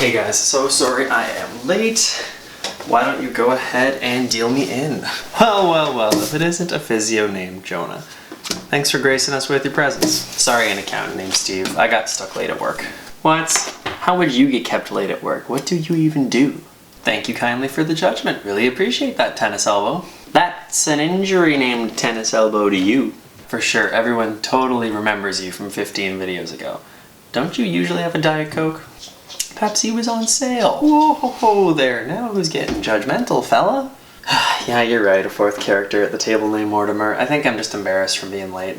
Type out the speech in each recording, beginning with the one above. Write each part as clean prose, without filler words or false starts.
Hey guys, so sorry I am late. Why don't you go ahead and deal me in? Well, if it isn't a physio named Jonah. Thanks for gracing us with your presence. Sorry, an accountant named Steve. I got stuck late at work. What? How would you get kept late at work? What do you even do? Thank you kindly for the judgment. Really appreciate that, tennis elbow. That's an injury named tennis elbow to you. For sure, everyone totally remembers you from 15 videos ago. Don't you usually have a Diet Coke? Pepsi was on sale. Whoa there, now who's getting judgmental, fella? Yeah, you're right, a fourth character at the table named Mortimer. I think I'm just embarrassed from being late.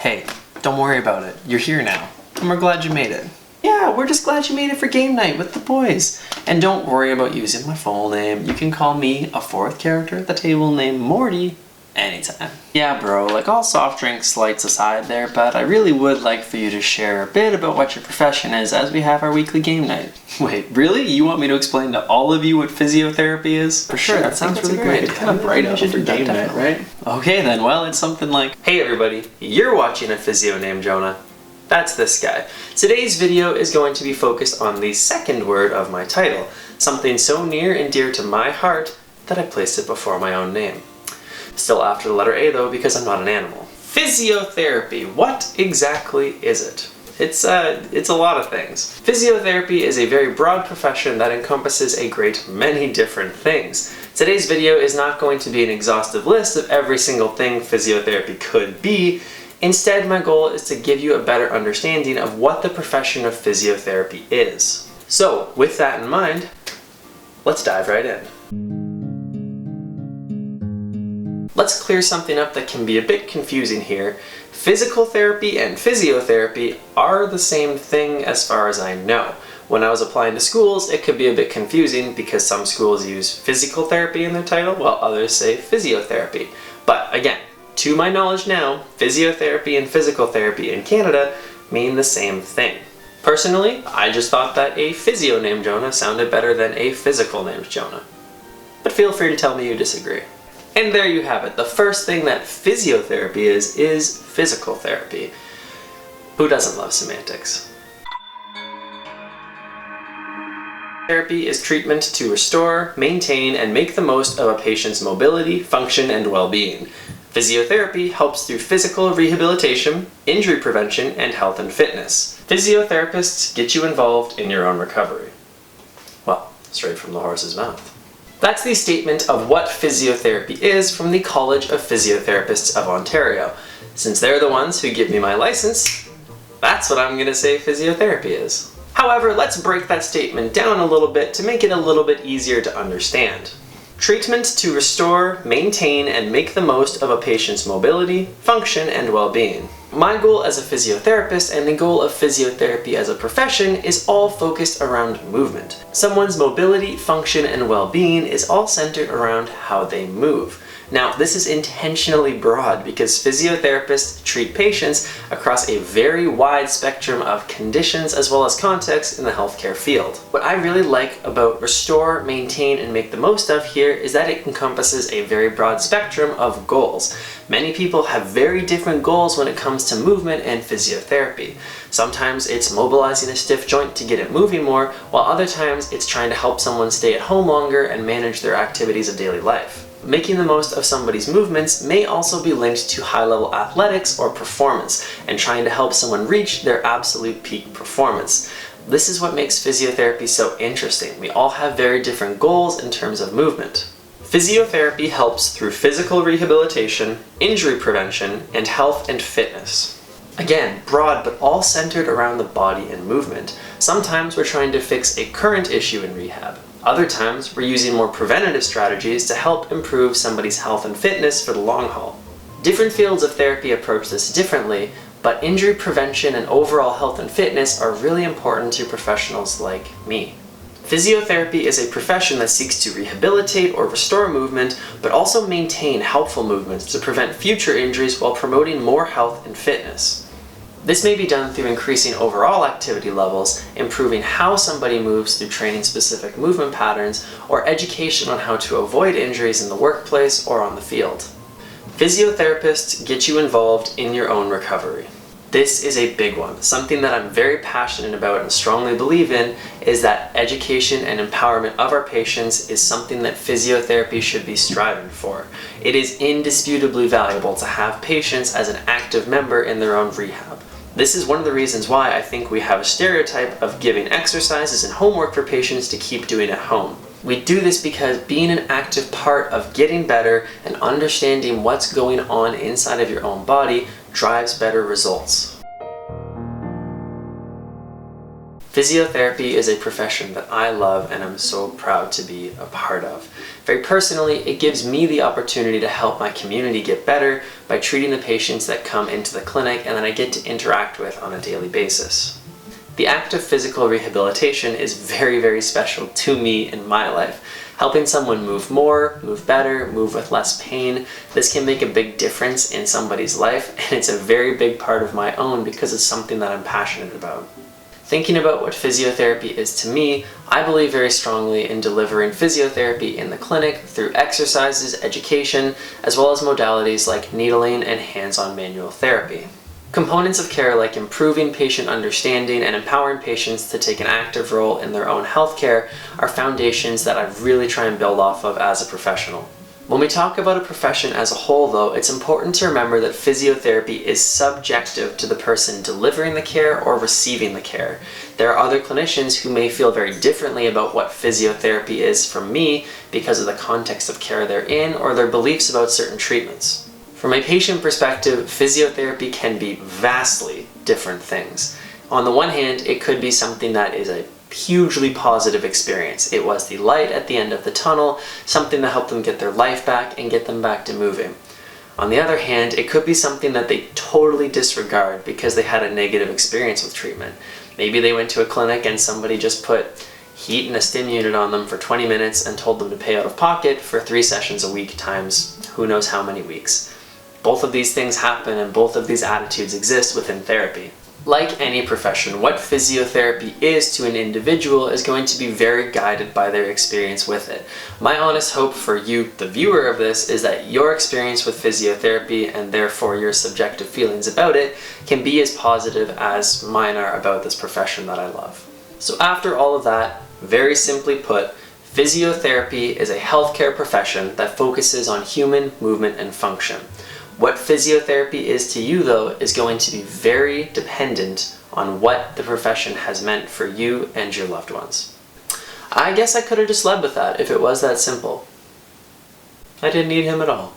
Hey, don't worry about it. You're here now, and we're glad you made it. Yeah, we're just glad you made it for game night with the boys. And don't worry about using my full name. You can call me a fourth character at the table named Morty anytime. Yeah, bro, like all soft drink slights aside there, but I really would like for you to share a bit about what your profession is as we have our weekly game night. Wait, really? You want me to explain to all of you what physiotherapy is? For sure, that sounds really great. It's kind of bright out for game night, right? Okay then, well, it's something like, hey everybody, you're watching a physio named Jonah. That's this guy. Today's video is going to be focused on the second word of my title, something so near and dear to my heart that I placed it before my own name. Still after the letter A though, because I'm not an animal. Physiotherapy. What exactly is it? It's a lot of things. Physiotherapy is a very broad profession that encompasses a great many different things. Today's video is not going to be an exhaustive list of every single thing physiotherapy could be. Instead, my goal is to give you a better understanding of what the profession of physiotherapy is. So, with that in mind, let's dive right in. Let's clear something up that can be a bit confusing here. Physical therapy and physiotherapy are the same thing as far as I know. When I was applying to schools, it could be a bit confusing because some schools use physical therapy in their title while others say physiotherapy. But again, to my knowledge now, physiotherapy and physical therapy in Canada mean the same thing. Personally, I just thought that a physio named Jonah sounded better than a physical named Jonah. But feel free to tell me you disagree. And there you have it. The first thing that physiotherapy is physical therapy. Who doesn't love semantics? Therapy is treatment to restore, maintain, and make the most of a patient's mobility, function, and well-being. Physiotherapy helps through physical rehabilitation, injury prevention, and health and fitness. Physiotherapists get you involved in your own recovery. Well, straight from the horse's mouth. That's the statement of what physiotherapy is from the College of Physiotherapists of Ontario. Since they're the ones who give me my license, that's what I'm going to say physiotherapy is. However, let's break that statement down a little bit to make it a little bit easier to understand. Treatment to restore, maintain, and make the most of a patient's mobility, function, and well-being. My goal as a physiotherapist and the goal of physiotherapy as a profession is all focused around movement. Someone's mobility, function, and well-being is all centered around how they move. Now, this is intentionally broad because physiotherapists treat patients across a very wide spectrum of conditions as well as contexts in the healthcare field. What I really like about restore, maintain, and make the most of here is that it encompasses a very broad spectrum of goals. Many people have very different goals when it comes to movement and physiotherapy. Sometimes it's mobilizing a stiff joint to get it moving more, while other times it's trying to help someone stay at home longer and manage their activities of daily life. Making the most of somebody's movements may also be linked to high-level athletics or performance, and trying to help someone reach their absolute peak performance. This is what makes physiotherapy so interesting. We all have very different goals in terms of movement. Physiotherapy helps through physical rehabilitation, injury prevention, and health and fitness. Again, broad, but all centered around the body and movement. Sometimes we're trying to fix a current issue in rehab. Other times, we're using more preventative strategies to help improve somebody's health and fitness for the long haul. Different fields of therapy approach this differently, but injury prevention and overall health and fitness are really important to professionals like me. Physiotherapy is a profession that seeks to rehabilitate or restore movement, but also maintain helpful movements to prevent future injuries while promoting more health and fitness. This may be done through increasing overall activity levels, improving how somebody moves through training specific movement patterns, or education on how to avoid injuries in the workplace or on the field. Physiotherapists get you involved in your own recovery. This is a big one. Something that I'm very passionate about and strongly believe in is that education and empowerment of our patients is something that physiotherapy should be striving for. It is indisputably valuable to have patients as an active member in their own rehab. This is one of the reasons why I think we have a stereotype of giving exercises and homework for patients to keep doing at home. We do this because being an active part of getting better and understanding what's going on inside of your own body drives better results. Physiotherapy is a profession that I love and I'm so proud to be a part of. Very personally, it gives me the opportunity to help my community get better by treating the patients that come into the clinic and that I get to interact with on a daily basis. The act of physical rehabilitation is very, very special to me in my life. Helping someone move more, move better, move with less pain, this can make a big difference in somebody's life, and it's a very big part of my own because it's something that I'm passionate about. Thinking about what physiotherapy is to me, I believe very strongly in delivering physiotherapy in the clinic through exercises, education, as well as modalities like needling and hands-on manual therapy. Components of care like improving patient understanding and empowering patients to take an active role in their own healthcare are foundations that I really try and build off of as a professional. When we talk about a profession as a whole though, it's important to remember that physiotherapy is subjective to the person delivering the care or receiving the care. There are other clinicians who may feel very differently about what physiotherapy is from me because of the context of care they're in or their beliefs about certain treatments. From a patient perspective, physiotherapy can be vastly different things. On the one hand, it could be something that is a hugely positive experience. It was the light at the end of the tunnel, something that helped them get their life back and get them back to moving. On the other hand, it could be something that they totally disregard because they had a negative experience with treatment. Maybe they went to a clinic and somebody just put heat and a stim unit on them for 20 minutes and told them to pay out of pocket for 3 sessions a week times who knows how many weeks. Both of these things happen and both of these attitudes exist within therapy. Like any profession, what physiotherapy is to an individual is going to be very guided by their experience with it. My honest hope for you, the viewer of this, is that your experience with physiotherapy and therefore your subjective feelings about it can be as positive as mine are about this profession that I love. So after all of that, very simply put, physiotherapy is a healthcare profession that focuses on human movement and function. What physiotherapy is to you, though, is going to be very dependent on what the profession has meant for you and your loved ones. I guess I could have just led with that if it was that simple. I didn't need him at all.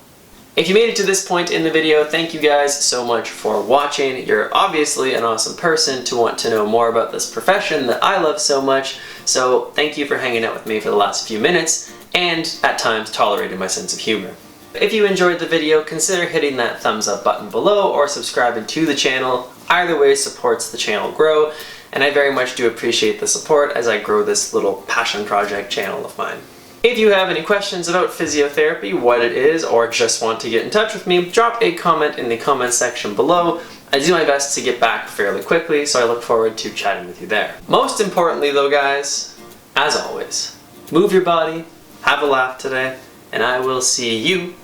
If you made it to this point in the video, thank you guys so much for watching. You're obviously an awesome person to want to know more about this profession that I love so much, so thank you for hanging out with me for the last few minutes and at times tolerating my sense of humor. If you enjoyed the video, consider hitting that thumbs up button below or subscribing to the channel. Either way supports the channel grow, and I very much do appreciate the support as I grow this little passion project channel of mine. If you have any questions about physiotherapy, what it is, or just want to get in touch with me, drop a comment in the comment section below. I do my best to get back fairly quickly, so I look forward to chatting with you there. Most importantly though, guys, as always, move your body, have a laugh today, and I will see you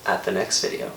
at the next video.